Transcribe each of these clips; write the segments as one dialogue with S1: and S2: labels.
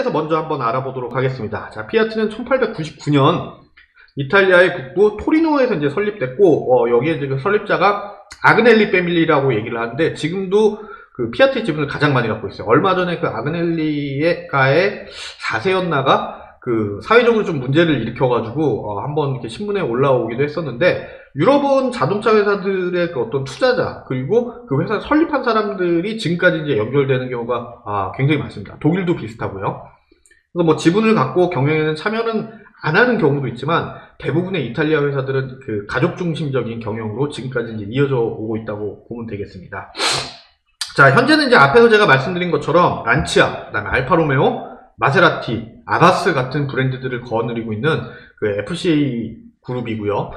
S1: 대해서 먼저 한번 알아보도록 하겠습니다. 자, 피아트는 1899년 이탈리아의 북부 토리노에서 이제 설립됐고, 여기에 이제 그 설립자가 아그넬리 패밀리라고 얘기를 하는데, 지금도 그 피아트 지분을 가장 많이 갖고 있어요. 얼마 전에 그 아그넬리가의 4세였나가 그 사회적으로 좀 문제를 일으켜가지고 한번 이렇게 신문에 올라오기도 했었는데, 유럽은 자동차 회사들의 그 어떤 투자자 그리고 그 회사 설립한 사람들이 지금까지 이제 연결되는 경우가 굉장히 많습니다. 독일도 비슷하고요. 그래서 뭐 지분을 갖고 경영에는 참여는 안 하는 경우도 있지만 대부분의 이탈리아 회사들은 그 가족 중심적인 경영으로 지금까지 이제 이어져 오고 있다고 보면 되겠습니다. 자, 현재는 이제 앞에서 제가 말씀드린 것처럼 란치아, 그다음에 알파로메오, 마세라티, 아바스 같은 브랜드들을 거느리고 있는 그 FCA 그룹이고요.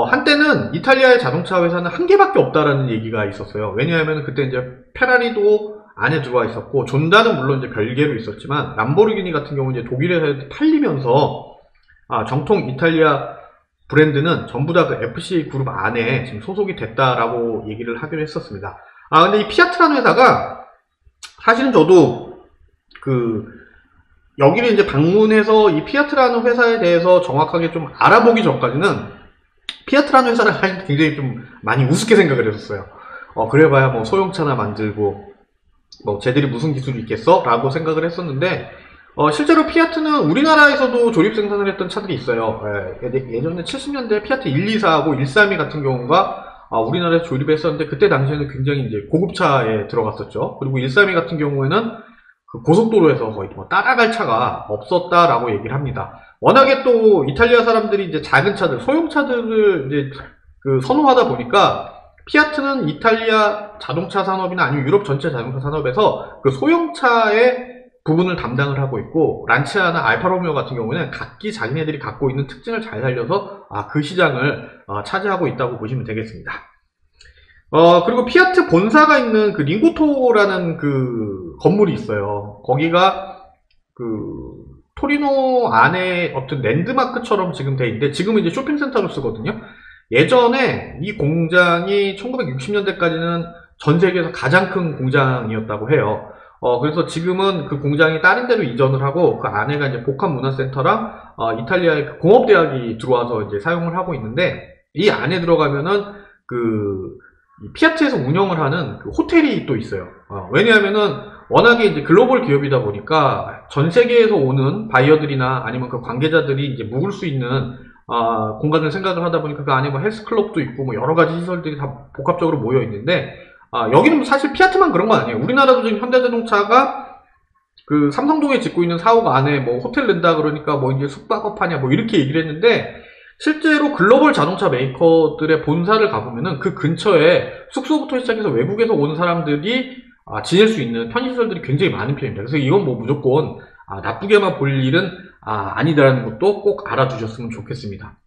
S1: 한때는 이탈리아의 자동차 회사는 한 개밖에 없다라는 얘기가 있었어요. 왜냐하면 그때 이제 페라리도 안에 들어와 있었고, 존다는 물론 이제 별개로 있었지만, 람보르기니 같은 경우는 이제 독일에서 팔리면서, 정통 이탈리아 브랜드는 전부 다 그 FCA 그룹 안에 지금 소속이 됐다라고 얘기를 하기로 했었습니다. 근데 이 피아트라는 회사가, 사실은 저도 여기를 이제 방문해서 이 피아트라는 회사에 대해서 정확하게 좀 알아보기 전까지는 피아트라는 회사를 사실 굉장히 좀 많이 우습게 생각을 했었어요. 그래봐야 뭐 소형차나 만들고 뭐 쟤들이 무슨 기술이 있겠어? 라고 생각을 했었는데, 실제로 피아트는 우리나라에서도 조립 생산을 했던 차들이 있어요. 예전에 70년대 피아트 124하고 132 같은 경우가 우리나라에서 조립했었는데, 그때 당시에는 굉장히 이제 고급차에 들어갔었죠. 그리고 132 같은 경우에는 그 고속도로에서 거의 뭐 따라갈 차가 없었다라고 얘기를 합니다. 워낙에 또 이탈리아 사람들이 이제 작은 차들, 소형차들을 이제 선호하다 보니까 피아트는 이탈리아 자동차 산업이나 아니면 유럽 전체 자동차 산업에서 그 소형차의 부분을 담당을 하고 있고, 란치아나 알파로메오 같은 경우는 각기 자기네들이 갖고 있는 특징을 잘 살려서 그 시장을 차지하고 있다고 보시면 되겠습니다. 그리고 피아트 본사가 있는 그 링고토라는 그 건물이 있어요. 거기가 토리노 안에 어떤 랜드마크처럼 지금 돼 있는데, 지금은 이제 쇼핑센터로 쓰거든요. 예전에 이 공장이 1960년대까지는 전 세계에서 가장 큰 공장이었다고 해요. 그래서 지금은 그 공장이 다른 데로 이전을 하고, 그 안에가 이제 복합문화센터랑 이탈리아의 그 공업대학이 들어와서 이제 사용을 하고 있는데, 이 안에 들어가면은 피아트에서 운영을 하는 그 호텔이 또 있어요. 왜냐하면은 워낙에 이제 글로벌 기업이다 보니까 전 세계에서 오는 바이어들이나 아니면 그 관계자들이 이제 묵을 수 있는 공간을 생각을 하다 보니까 그 안에 뭐 헬스클럽도 있고 뭐 여러 가지 시설들이 다 복합적으로 모여 있는데, 여기는 사실 피아트만 그런 건 아니에요. 우리나라도 지금 현대자동차가 그 삼성동에 짓고 있는 사옥 안에 뭐 호텔 낸다 그러니까 뭐 이제 숙박업하냐 뭐 이렇게 얘기를 했는데, 실제로 글로벌 자동차 메이커들의 본사를 가보면은 그 근처에 숙소부터 시작해서 외국에서 온 사람들이 지낼 수 있는 편의시설들이 굉장히 많은 편입니다. 그래서 이건 뭐 무조건 나쁘게만 볼 일은 아니다라는 것도 꼭 알아두셨으면 좋겠습니다.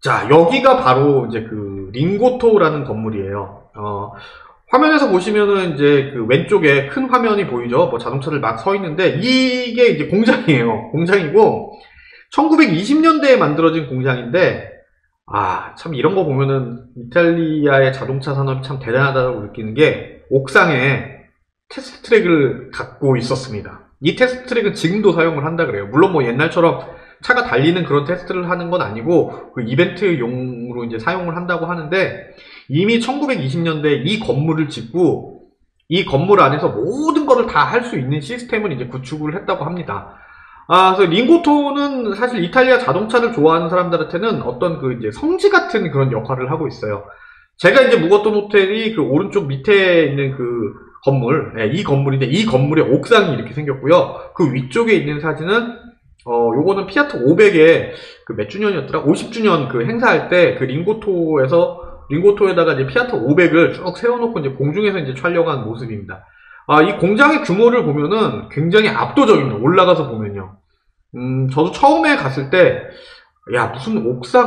S1: 자, 여기가 바로 이제 그 링고토라는 건물이에요. 화면에서 보시면은 이제 그 왼쪽에 큰 화면이 보이죠? 뭐 자동차들 막 서 있는데, 이게 이제 공장이에요. 공장이고 1920년대에 만들어진 공장인데, 참 이런 거 보면은 이탈리아의 자동차 산업이 참 대단하다고 느끼는 게, 옥상에 테스트 트랙을 갖고 있었습니다. 이 테스트 트랙은 지금도 사용을 한다 그래요. 물론 뭐 옛날처럼 차가 달리는 그런 테스트를 하는 건 아니고 그 이벤트용으로 이제 사용을 한다고 하는데, 이미 1920년대에 이 건물을 짓고 이 건물 안에서 모든 것을 다 할 수 있는 시스템을 이제 구축을 했다고 합니다. 그래서 링고토는 사실 이탈리아 자동차를 좋아하는 사람들한테는 어떤 그 이제 성지 같은 그런 역할을 하고 있어요. 제가 이제 묵었던 호텔이 그 오른쪽 밑에 있는 그 건물, 이 건물인데, 이 건물의 옥상이 이렇게 생겼고요. 그 위쪽에 있는 사진은 요거는 피아트 500의 그 몇 주년이었더라? 50주년 그 행사할 때 그 링고토에다가 이제 피아트 500을 쭉 세워놓고 이제 공중에서 이제 촬영한 모습입니다. 이 공장의 규모를 보면은 굉장히 압도적입니다. 올라가서 보면요. 저도 처음에 갔을 때, 무슨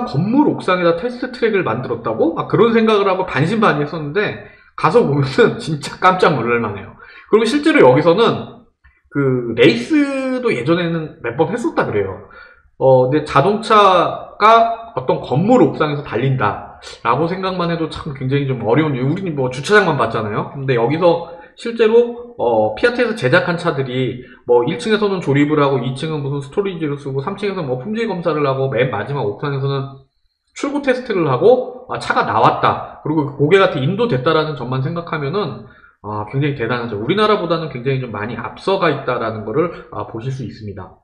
S1: 건물 옥상에다 테스트 트랙을 만들었다고? 그런 생각을 하고 반신반의했었는데, 가서 보면은 진짜 깜짝 놀랄만해요. 그리고 실제로 여기서는 그 레이스도 예전에는 몇 번 했었다 그래요. 근데 자동차가 어떤 건물 옥상에서 달린다 라고 생각만 해도 참 굉장히 좀 어려운, 우리는 뭐 주차장만 봤잖아요. 근데 여기서 실제로 피아트에서 제작한 차들이 뭐 1층에서는 조립을 하고 2층은 무슨 스토리지를 쓰고 3층에서 뭐 품질 검사를 하고 맨 마지막 옥상에서는 출고 테스트를 하고 차가 나왔다. 그리고 그 고객한테 인도됐다라는 점만 생각하면은 굉장히 대단하죠. 우리나라보다는 굉장히 좀 많이 앞서가 있다라는 거를 보실 수 있습니다.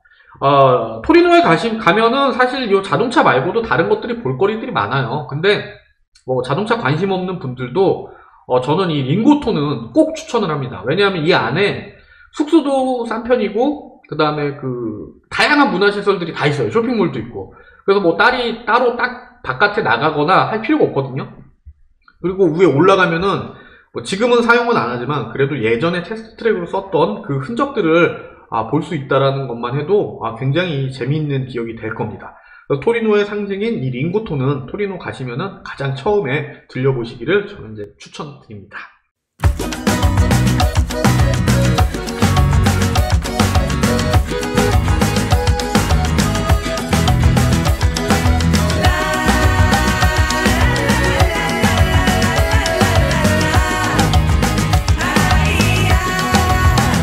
S1: 토리노에 가면은 사실 이 자동차 말고도 다른 것들이 볼거리들이 많아요. 근데 뭐 자동차 관심 없는 분들도 저는 이 링고토는 꼭 추천을 합니다. 왜냐하면 이 안에 숙소도 싼 편이고 그 다음에 그 다양한 문화시설들이 다 있어요. 쇼핑몰도 있고. 그래서 뭐 따로 딱 바깥에 나가거나 할 필요가 없거든요. 그리고 위에 올라가면은 뭐 지금은 사용은 안 하지만 그래도 예전에 테스트 트랙으로 썼던 그 흔적들을 볼 수 있다라는 것만 해도 굉장히 재미있는 기억이 될 겁니다. 토리노의 상징인 이 링고토는 토리노 가시면은 가장 처음에 들려보시기를 저는 이제 추천드립니다.